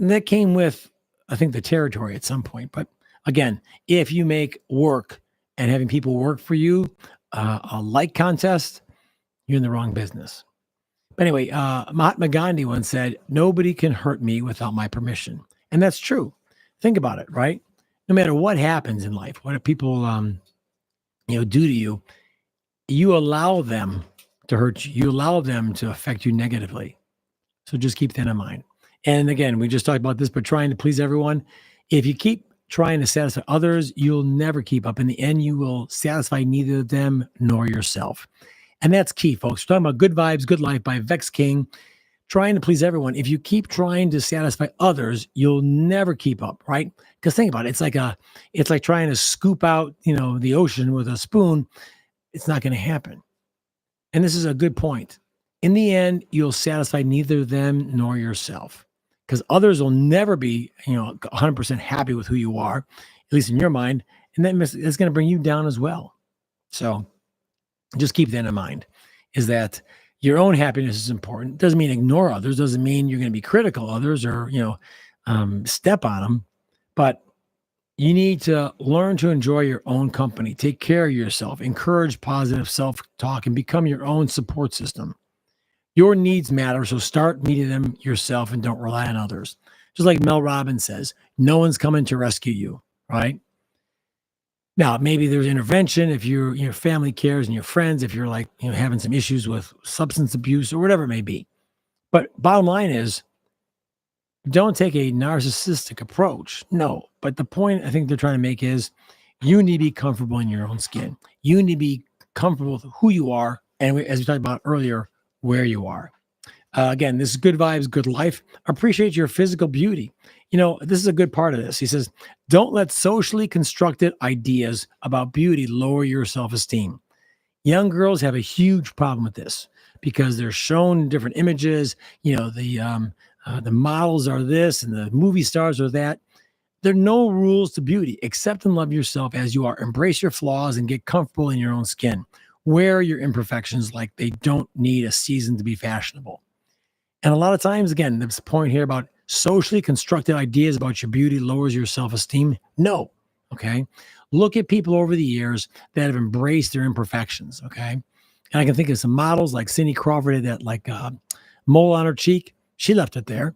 Speaker 2: that came with, I think, the territory at some point. But again, if you make work and having people work for you a like contest, you're in the wrong business. But anyway, Mahatma Gandhi once said, nobody can hurt me without my permission. And that's true. Think about it, right? No matter what happens in life, what people do to you, you allow them to hurt you. You allow them to affect you negatively. So just keep that in mind. And again, we just talked about this, but trying to please everyone. If you keep trying to satisfy others, you'll never keep up. In the end, you will satisfy neither them nor yourself. And that's key, folks. We're talking about Good Vibes, Good Life by Vex King. Trying to please everyone. If you keep trying to satisfy others, you'll never keep up, right? Because think about it. It's like trying to scoop out, the ocean with a spoon. It's not going to happen. And this is a good point. In the end, you'll satisfy neither them nor yourself. Because others will never be, 100% happy with who you are, at least in your mind. And that's going to bring you down as well. So just keep that in mind, is that your own happiness is important. Doesn't mean ignore others. Doesn't mean you're going to be critical of others or, step on them. But you need to learn to enjoy your own company. Take care of yourself. Encourage positive self-talk and become your own support system. Your needs matter, so start meeting them yourself and don't rely on others. Just like Mel Robbins says, no one's coming to rescue you, right? Now, maybe there's intervention if your family cares and your friends, if you're like, having some issues with substance abuse or whatever it may be. But bottom line is, don't take a narcissistic approach. No. But the point I think they're trying to make is you need to be comfortable in your own skin. You need to be comfortable with who you are. And as we talked about earlier, where you are. Again, this is good vibes, good life. Appreciate your physical beauty. This is a good part of this. He says, don't let socially constructed ideas about beauty lower your self-esteem. Young girls have a huge problem with this because they're shown different images. The models are this and the movie stars are that. There are no rules to beauty. Accept and love yourself as you are. Embrace your flaws and get comfortable in your own skin. Wear your imperfections like they don't need a season to be fashionable. And a lot of times, again, this point here about socially constructed ideas about your beauty lowers your self-esteem. No. Okay. Look at people over the years that have embraced their imperfections. Okay. And I can think of some models like Cindy Crawford had that mole on her cheek. She left it there.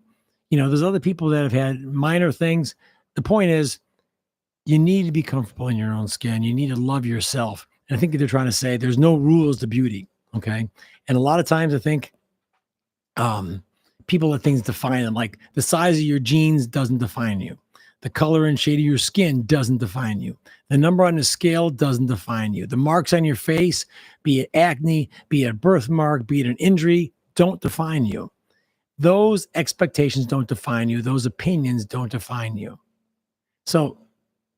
Speaker 2: There's other people that have had minor things. The point is, you need to be comfortable in your own skin. You need to love yourself. And I think that they're trying to say there's no rules to beauty. Okay. And a lot of times I think people let things define them. Like the size of your jeans doesn't define you. The color and shade of your skin doesn't define you. The number on the scale doesn't define you. The marks on your face, be it acne, be it a birthmark, be it an injury, don't define you. Those expectations don't define you. Those opinions don't define you. So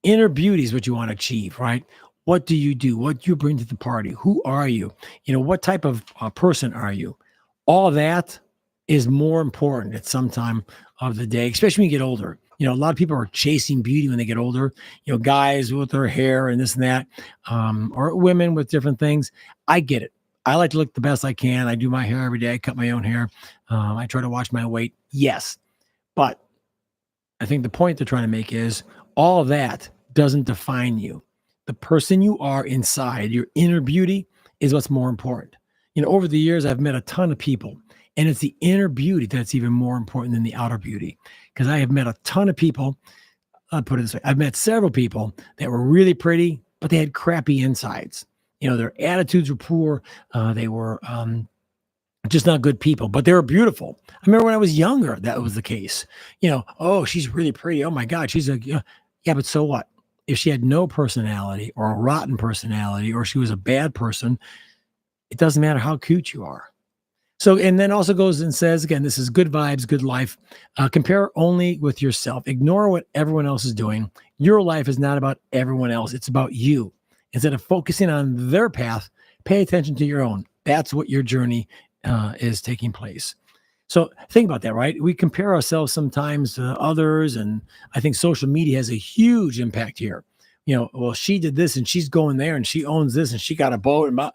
Speaker 2: inner beauty is what you want to achieve, right? What do you do? What do you bring to the party? Who are you? What type of person are you? All that is more important at some time of the day, especially when you get older. A lot of people are chasing beauty when they get older, guys with their hair and this and that, or women with different things. I get it. I like to look the best I can. I do my hair every day. I cut my own hair. I try to watch my weight. Yes. But I think the point they're trying to make is all that doesn't define you. The person you are inside, your inner beauty, is what's more important. Over the years, I've met a ton of people, and it's the inner beauty that's even more important than the outer beauty. Because I have met a ton of people, I'll put it this way, I've met several people that were really pretty, but they had crappy insides. Their attitudes were poor. They were just not good people, but they were beautiful. I remember when I was younger, that was the case. Oh, she's really pretty. Oh my God, she's yeah, but so what? If she had no personality or a rotten personality, or she was a bad person, it doesn't matter how cute you are. So, and then also goes and says, again, this is good vibes, good life. Compare only with yourself. Ignore what everyone else is doing. Your life is not about everyone else. It's about you. Instead of focusing on their path, pay attention to your own. That's what your journey is taking place. So think about that, right? We compare ourselves sometimes to others, and I think social media has a huge impact here. Well, she did this and she's going there and she owns this and she got a boat. And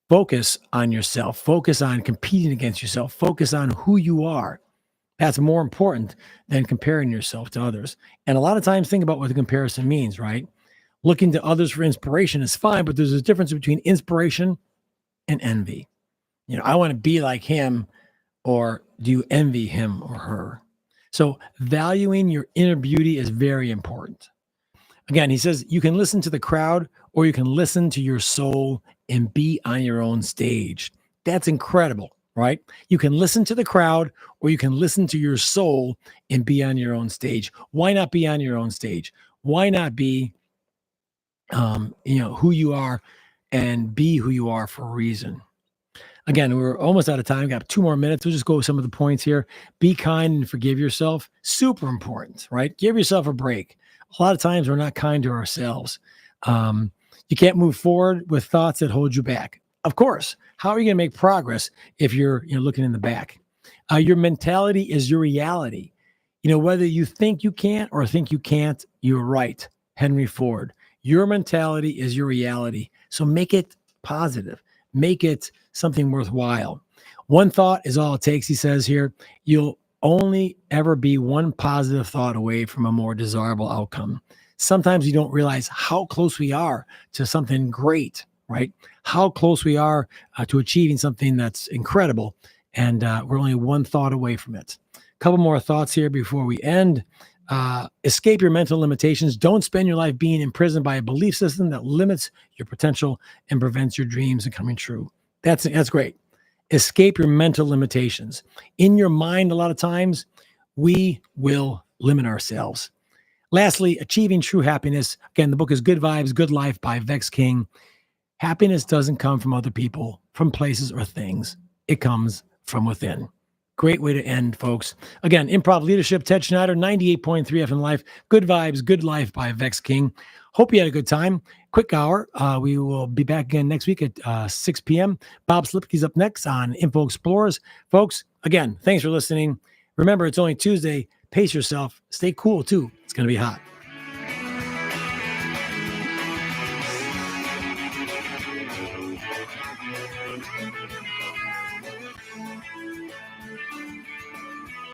Speaker 2: focus on yourself. Focus on competing against yourself. Focus on who you are. That's more important than comparing yourself to others. And a lot of times, think about what the comparison means, right? Looking to others for inspiration is fine, but there's a difference between inspiration and envy. I want to be like him, or do you envy him or her? So valuing your inner beauty is very important. Again, he says you can listen to the crowd or you can listen to your soul and be on your own stage. That's incredible, right? You can listen to the crowd or you can listen to your soul and be on your own stage. Why not be on your own stage? Why not be, who you are and be who you are for a reason? Again, we're almost out of time. We've got 2 more minutes. We'll just go with some of the points here. Be kind and forgive yourself. Super important, right? Give yourself a break. A lot of times we're not kind to ourselves. You can't move forward with thoughts that hold you back. Of course, how are you going to make progress if you're looking in the back? Your mentality is your reality. Whether you think you can't or think you can't, you're right. Henry Ford. Your mentality is your reality. So make it positive. Make it something worthwhile. One thought is all it takes, he says here. You'll only ever be one positive thought away from a more desirable outcome. Sometimes we don't realize how close we are to something great, right? How close we are to achieving something that's incredible. And we're only one thought away from it. A couple more thoughts here before we end. Escape your mental limitations. Don't spend your life being imprisoned by a belief system that limits your potential and prevents your dreams from coming true. That's great. Escape your mental limitations. In your mind, a lot of times, we will limit ourselves. Lastly, achieving true happiness. Again, the book is Good Vibes, Good Life by Vex King. Happiness doesn't come from other people, from places or things. It comes from within. Great way to end, folks. Again, Improv Leadership, Ted Schneider, 98.3 FM Life. Good Vibes, Good Life by Vex King. Hope you had a good time. Quick hour. We will be back again next week at 6 p.m. Bob Slipke's up next on Info Explorers. Folks, again, thanks for listening. Remember, it's only Tuesday. Pace yourself. Stay cool, too. It's going to be hot.